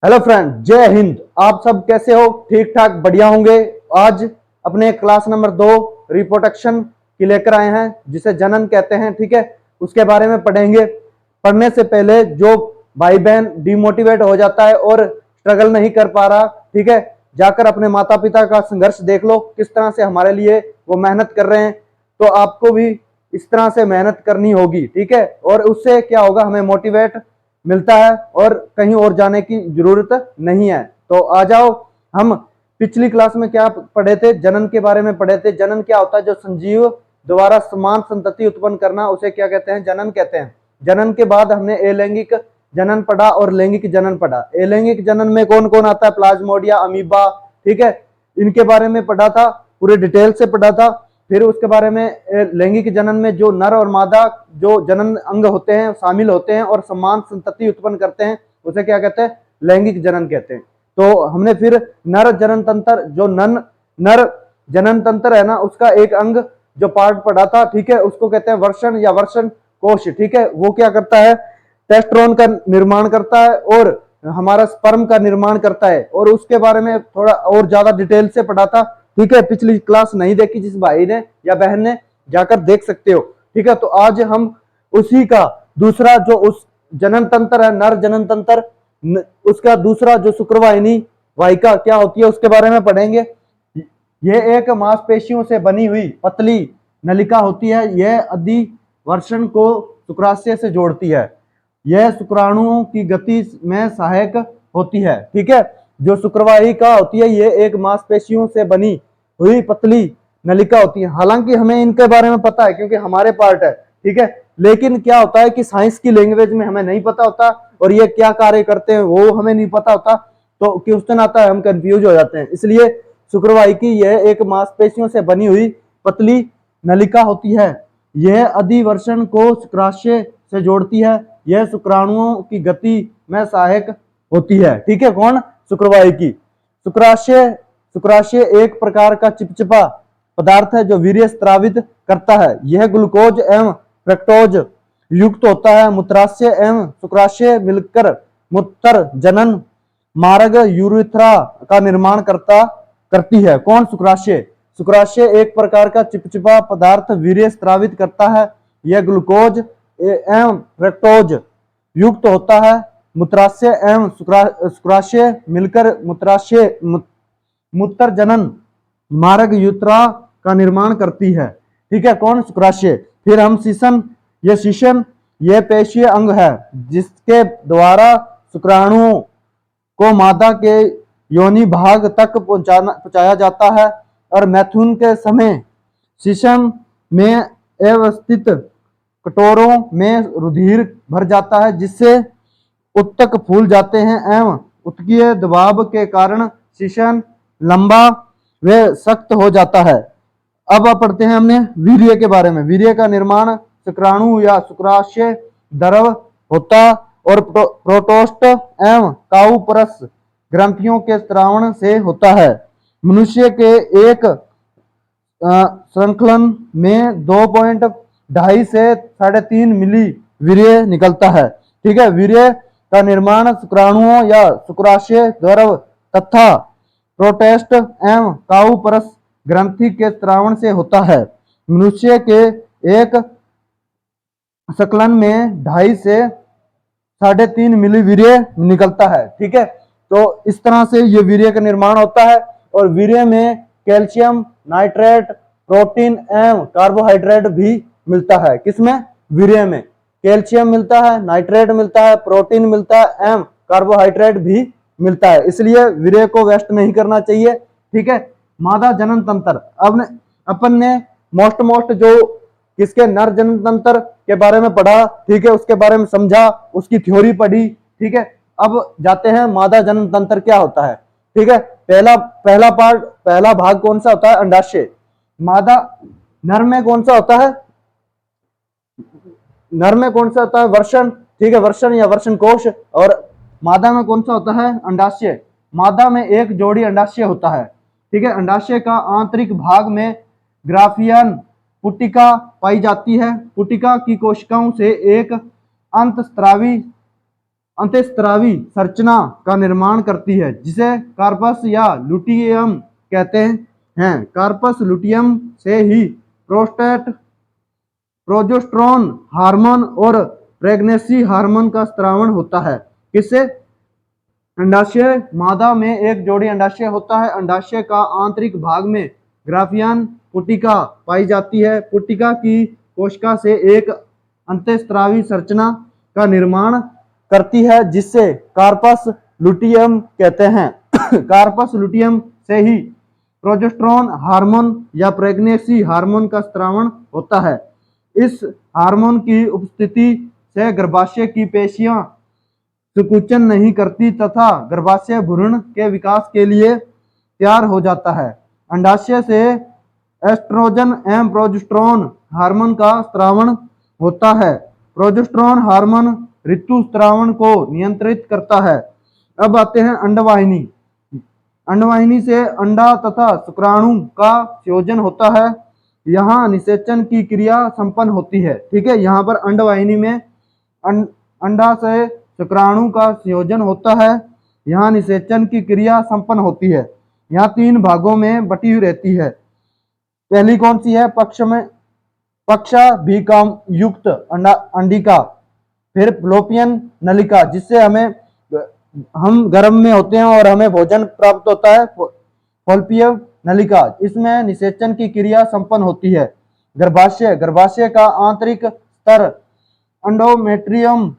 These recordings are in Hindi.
हेलो फ्रेंड, जय हिंद। आप सब कैसे हो? ठीक ठाक, बढ़िया होंगे। आज अपने क्लास नंबर 2 रिप्रोडक्शन की लेकर आए हैं, जिसे जनन कहते हैं। ठीक है, उसके बारे में पढ़ेंगे। पढ़ने से पहले जो भाई बहन डिमोटिवेट हो जाता है और स्ट्रगल नहीं कर पा रहा, ठीक है, जाकर अपने माता पिता का संघर्ष देख लो, किस तरह से हमारे लिए वो मेहनत कर रहे हैं। तो आपको भी इस तरह से मेहनत करनी होगी, ठीक है। और उससे क्या होगा, हमें मोटिवेट मिलता है और कहीं और जाने की जरूरत नहीं है। तो आ जाओ, हम पिछली क्लास में क्या पढ़े थे? जनन के बारे में पढ़े थे। जनन क्या होता है? जो संजीव द्वारा समान संतति उत्पन्न करना, उसे क्या कहते हैं? जनन कहते हैं। जनन के बाद हमने अलैंगिक जनन पढ़ा और लैंगिक जनन पढ़ा। अलैंगिक जनन में कौन कौन आता है? प्लाज्मोडिया, अमीबा, ठीक है, इनके बारे में पढ़ा था, पूरे डिटेल से पढ़ा था। फिर उसके बारे में लैंगिक जनन में जो नर और मादा जो जनन अंग होते हैं शामिल होते हैं और समान संतति उत्पन्न करते हैं, उसे क्या कहते हैं? लैंगिक जनन कहते हैं। तो हमने फिर नर जनन तंत्र, जो नर जनन तंत्र है ना, उसका एक अंग जो पार्ट पढ़ा था, ठीक है, उसको कहते हैं वर्षण या वर्षण कोश। ठीक है, वो क्या करता है? टेस्टोस्टेरोन का निर्माण करता है और हमारा स्पर्म का निर्माण करता है। और उसके बारे में थोड़ा और ज्यादा डिटेल से पढ़ा था, ठीक है। पिछली क्लास नहीं देखी जिस भाई ने या बहन ने, जाकर देख सकते हो, ठीक है। तो आज हम उसी का दूसरा, जो उस जनन तंत्र है, नर जनन तंत्र, उसका दूसरा जो शुक्रवाहिनी वाहिका क्या होती है, उसके बारे में पढ़ेंगे। यह एक मांसपेशियों से बनी हुई पतली नलिका होती है। यह अधिवर्षण को शुक्राशय से जोड़ती है। यह शुक्राणुओं की गति में सहायक होती है, ठीक है। जो शुक्रवाहिका होती है, यह एक मांसपेशियों से बनी हुई पतली नलिका होती है। हालांकि हमें इनके बारे में पता है क्योंकि हमारे पार्ट है, ठीक है। लेकिन क्या होता है कि साइंस की लैंग्वेज में हमें नहीं पता होता और ये क्या कार्य करते हैं वो हमें नहीं पता होता, तो क्वेश्चन आता है, हम कंफ्यूज हो जाते हैं। इसलिए शुक्रवाहिकी यह एक मांसपेशियों से बनी हुई पतली नलिका होती है। यह अधिवर्षण को शुक्राशय से जोड़ती है। यह शुक्राणुओं की गति में सहायक होती है, ठीक है। कौन? शुक्रवाहिकी। शुक्राशय एक प्रकार का चिपचिपा पदार्थ है जो वीर्य स्रावित करता है। यह ग्लूकोज एवं फ्रक्टोज युक्त होता है। मूत्राशय एवं शुक्राशय मिलकर मूत्र जनन मार्ग यूरेथ्रा का निर्माण करती है। कौन? शुक्राशय। शुक्राशय एक प्रकार का चिपचिपा पदार्थ वीर्य स्रावित करता है। यह ग्लूकोज एवं फ्रक्टोज युक्त होता है। मूत्राशय एवं शुक्राशय मिलकर मूत्र जनन मार्ग यूरेथ्रा का निर्माण करती है, ठीक है। कौन? शुक्राशय। फिर हम शीशन यह पेशीय अंग है जिसके द्वारा शुक्राणुओं को मादा के योनि भाग तक पहुंचाया जाता है और मैथुन के समय शीशन में अवस्थित कटोरों में रुधिर भर जाता है, जिससे उत्तक फूल जाते हैं एवं उत्कीय दबाव के कारण शीशन लंबा व सख्त हो जाता है। अब आप पढ़ते हैं हमने वीर्य के बारे में। वीर्य का निर्माण शुक्राणु या शुक्राशय द्रव होता और प्रोटोस्ट एवं काउपरस ग्रंथियों के स्रावण से होता है। मनुष्य के एक श्रृंखलन में 2.2 से 3.5 मिली वीर्य निकलता है, ठीक है। वीर्य का निर्माण शुक्राणुओं या शुक्राशय द्रव तथा प्रोटेस्ट एवं काउपरस ग्रंथि के स्रावण से होता है। मनुष्य के एक संकलन में 2.5 से 3.5 मिली वीर्य निकलता है, ठीक है। तो इस तरह से ये वीर्य का निर्माण होता है और वीर्य में कैल्शियम नाइट्रेट, प्रोटीन एवं कार्बोहाइड्रेट भी मिलता है। किसमें? वीर्य में कैल्शियम मिलता है, नाइट्रेट मिलता है, प्रोटीन मिलता है एवं कार्बोहाइड्रेट भी मिलता है। इसलिए वीर्य को वेस्ट नहीं करना चाहिए, ठीक है। मादा जनन तंत्र, अब अपन ने मोस्ट जो किसके नर जनन तंत्र के बारे में पढ़ा, ठीक है, उसके बारे में समझा, उसकी थ्योरी पढ़ी, ठीक है। अब जाते हैं मादा जनन तंत्र क्या होता है, ठीक है। पहला भाग कौन सा होता है? अंडाशय। मादा नर में कौन सा होता है? नर में कौन सा होता है? वर्षण, ठीक है, वर्षण या वर्षण कोश। और मादा में कौन सा होता है? अंडाशय। मादा में एक जोड़ी अंडाशय होता है, ठीक है। अंडाशय का आंतरिक भाग में ग्राफियन पुटिका पाई जाती है। पुटिका की कोशिकाओं से एक अंतःस्रावी अंतःस्रावी संरचना का निर्माण करती है जिसे कार्पस या लुटियम कहते हैं। कार्पस लुटियम से ही प्रोस्टेट प्रोजेस्टेरोन हार्मोन और प्रेगनेंसी हार्मोन का स्रावण होता है। किससे? अंडाशय मादा में एक जोड़ी अंडाशय होता है। अंडाशय का आंतरिक भाग में ग्राफियन पुटिका पाई जाती है। पुटिका की कोशिका से एक अंतःस्रावी संरचना का निर्माण करती है जिससे कार्पस लुटियम कहते हैं। कार्पस लुटियम से ही प्रोजेस्टेरोन हार्मोन या प्रेगनेंसी हार्मोन का स्रावण होता है। इस हार्मोन की उपस्थिति से गर्भाशय की पेशियां संकुचन नहीं करती तथा गर्भाशय भ्रूण के विकास के लिए तैयार हो जाता है। अंडाशय से एस्ट्रोजन एवं प्रोजेस्टेरोन हार्मोन का स्रावण होता है। प्रोजेस्टेरोन हार्मोन ऋतुस्राव को नियंत्रित करता है। अब आते हैं अंडवाहिनी। अंडवाहिनी से अंडा तथा शुक्राणु का संयोजन होता है। यहाँ निषेचन की क्रिया संपन्न होती है। ठीक है, यहाँ पर अंडवाहिनी में अंडा से शुक्राणु का संयोजन होता है। यहाँ निषेचन की क्रिया संपन्न होती है। यहाँ 3 भागों में बटी हुई रहती है। पहली कौन सी है? पक्षाभिकम युक्त अंडिका, फिर फ्लोपियन नलिका जिससे हम गर्भ में होते हैं और हमें भोजन प्राप्त होता है। फॉल्पियन नलिका, इसमें निषेचन की क्रिया संपन्न होती है। गर्भाशय का आंतरिक स्तर एंडोमेट्रियम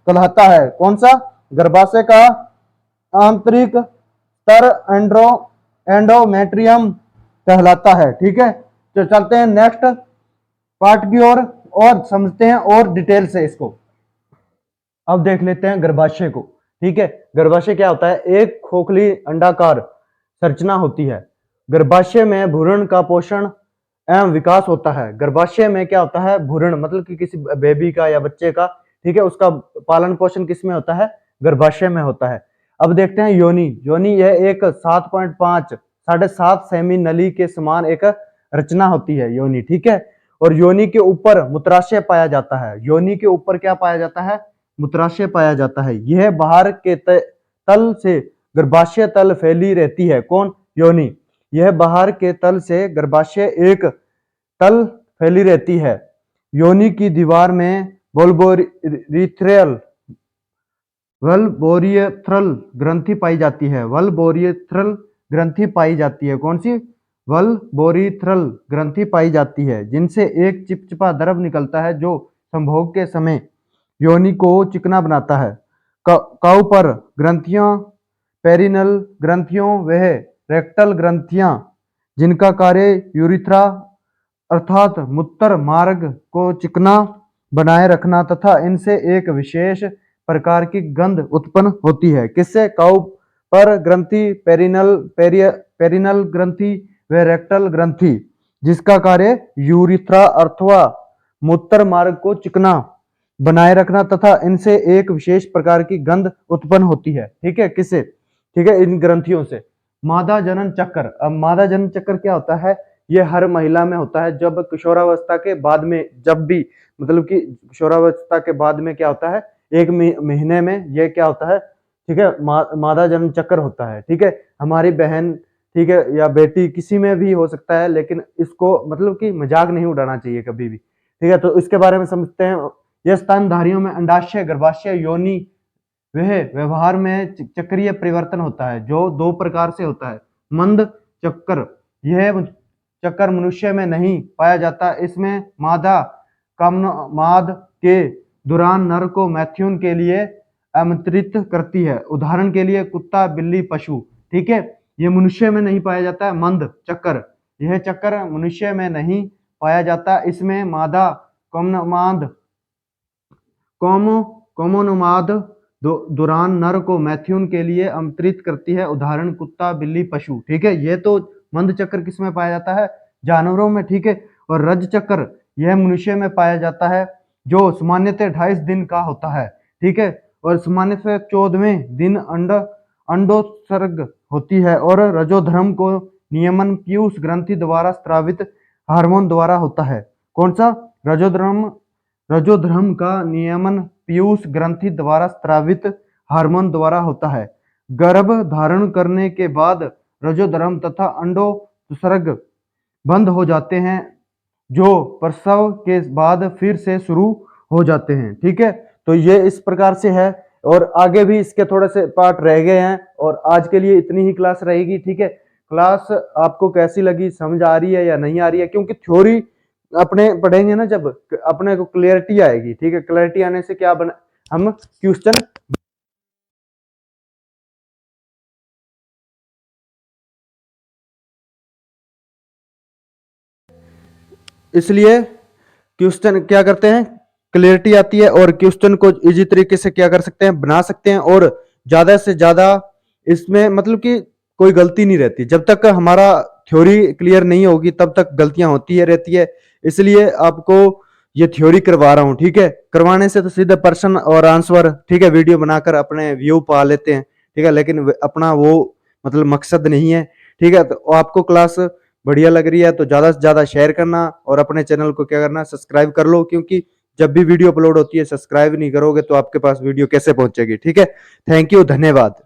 कहलाता है। कौन सा? गर्भाशय का आंतरिक स्तर एंडोमेट्रियम कहलाता है। ठीक है, तो चलते हैं नेक्स्ट पार्ट की ओर और समझते हैं और डिटेल से इसको। अब देख लेते हैं गर्भाशय को। ठीक है, गर्भाशय क्या होता है? एक खोखली अंडाकार संरचना होती है। गर्भाशय में भ्रूण का पोषण एवं विकास होता है। गर्भाशय में क्या होता है? भ्रूण मतलब कि किसी बेबी का या बच्चे का, ठीक है, उसका पालन पोषण किस में होता है? गर्भाशय में होता है। अब देखते हैं योनि। योनि यह एक 7.5 7.5 सेमी नली के समान एक रचना होती है योनि। ठीक है, और योनि के ऊपर मूत्राशय पाया जाता है। योनि के ऊपर क्या पाया जाता है? मूत्राशय पाया जाता है। यह बाहर के तल से गर्भाशय तल फैली रहती है। कौन? योनि। यह बाहर के तल से गर्भाशय एक तल फैली रहती है। योनि की दीवार में वल्बोरियथ्रल ग्रंथि पाई जाती है। वल्बोरियथ्रल ग्रंथि पाई जाती है। कौन सी? वल्बोरियथ्रल ग्रंथि पाई जाती है जिनसे एक चिपचिपा द्रव निकलता है जो संभोग के समय योनि को चिकना बनाता है। काउ पर ग्रंथियां, पेरिनल ग्रंथियों वह रेक्टल ग्रंथियां जिनका कार्य यूरिथ्रा अर्थात मूत्र मार्ग को चिकना बनाए रखना तथा इनसे एक विशेष प्रकार की गंध उत्पन्न होती है। किससे? काउ पर ग्रंथि, पेरिनल ग्रंथि व रेक्टल ग्रंथि जिसका कार्य यूरिथ्रा अथवा मूत्र मार्ग को चिकना बनाए रखना तथा इनसे एक विशेष प्रकार की गंध उत्पन्न होती है। ठीक है, किससे? ठीक है, इन ग्रंथियों से। मादा जनन चक्र। अब मादा जनन चक्र क्या होता है? ये हर महिला में होता है जब किशोरावस्था के बाद में, जब भी मतलब कि किशोरावस्था के बाद में क्या होता है? 1 महीने में ये क्या होता है? ठीक है, मादा जनन चक्र होता है। ठीक है, हमारी बहन, ठीक है, या बेटी किसी में भी हो सकता है, लेकिन इसको मतलब कि मजाक नहीं उड़ाना चाहिए कभी भी। ठीक है, तो इसके बारे में समझते हैं। यह स्तनधारियों में अंडाशय, गर्भाशय, योनि वह व्यवहार में चक्रीय परिवर्तन होता है जो 2 प्रकार से होता है। मंद चक्र, यह चक्र मनुष्य में नहीं पाया जाता। इसमें मादा कामनाद के दौरान नर को मैथुन के लिए आमंत्रित करती है। उदाहरण के लिए कुत्ता, बिल्ली, पशु। ठीक है, ये मनुष्य में नहीं पाया जाता है। मंद चक्र, यह चक्र मनुष्य में नहीं पाया जाता। इसमें मादा कामोन्माद दौरान नर को मैथुन के लिए आमंत्रित करती है। उदाहरण कुत्ता, बिल्ली, पशु। ठीक है, ये तो मंद चक्र किसमें पाया जाता है? जानवरों में। ठीक है, और रज चक्र यह मनुष्य में पाया जाता है जो सामान्यतः 28 दिन का होता है। ठीक है, और सामान्यतः 14वें दिन अंडोत्सर्ग होती है और रजोधर्म को नियमन पीयूष ग्रंथि द्वारा स्रावित हार्मोन द्वारा होता है। कौन सा? रजोधर्म का नियमन पीयूष ग्रंथि द्वारा स्रावित हार्मोन द्वारा होता है। गर्भ धारण करने के बाद रजोधर्म तथा अंडोत्सर्ग बंद हो जाते हैं, जो प्रसव के बाद फिर से शुरू हो जाते हैं। ठीक है, तो ये इस प्रकार से है और आगे भी इसके थोड़े से पार्ट रह गए हैं और आज के लिए इतनी ही क्लास रहेगी। ठीक है, क्लास आपको कैसी लगी, समझ आ रही है या नहीं आ रही है, क्योंकि थ्योरी अपने पढ़ेंगे ना जब अपने को क्लियरिटी आएगी। ठीक है, क्लियरिटी आने से क्या बना, हम क्वेश्चन इसलिए क्वेश्चन क्या करते हैं, क्लियरिटी आती है और क्वेश्चन को इजी तरीके से क्या कर सकते हैं, बना सकते हैं और ज्यादा से ज्यादा इसमें मतलब कि कोई गलती नहीं रहती। जब तक हमारा थ्योरी क्लियर नहीं होगी तब तक गलतियां होती है रहती है, इसलिए आपको ये थ्योरी करवा रहा हूं। ठीक है, करवाने से तो सीधे प्रश्न और आंसर, ठीक है, वीडियो बनाकर अपने व्यू पा लेते हैं। ठीक है, लेकिन अपना वो मतलब मकसद नहीं है। ठीक है, तो आपको क्लास बढ़िया लग रही है तो ज्यादा से ज्यादा शेयर करना और अपने चैनल को क्या करना, सब्सक्राइब कर लो, क्योंकि जब भी वीडियो अपलोड होती है सब्सक्राइब नहीं करोगे तो आपके पास वीडियो कैसे पहुंचेगी। ठीक है, थैंक यू, धन्यवाद।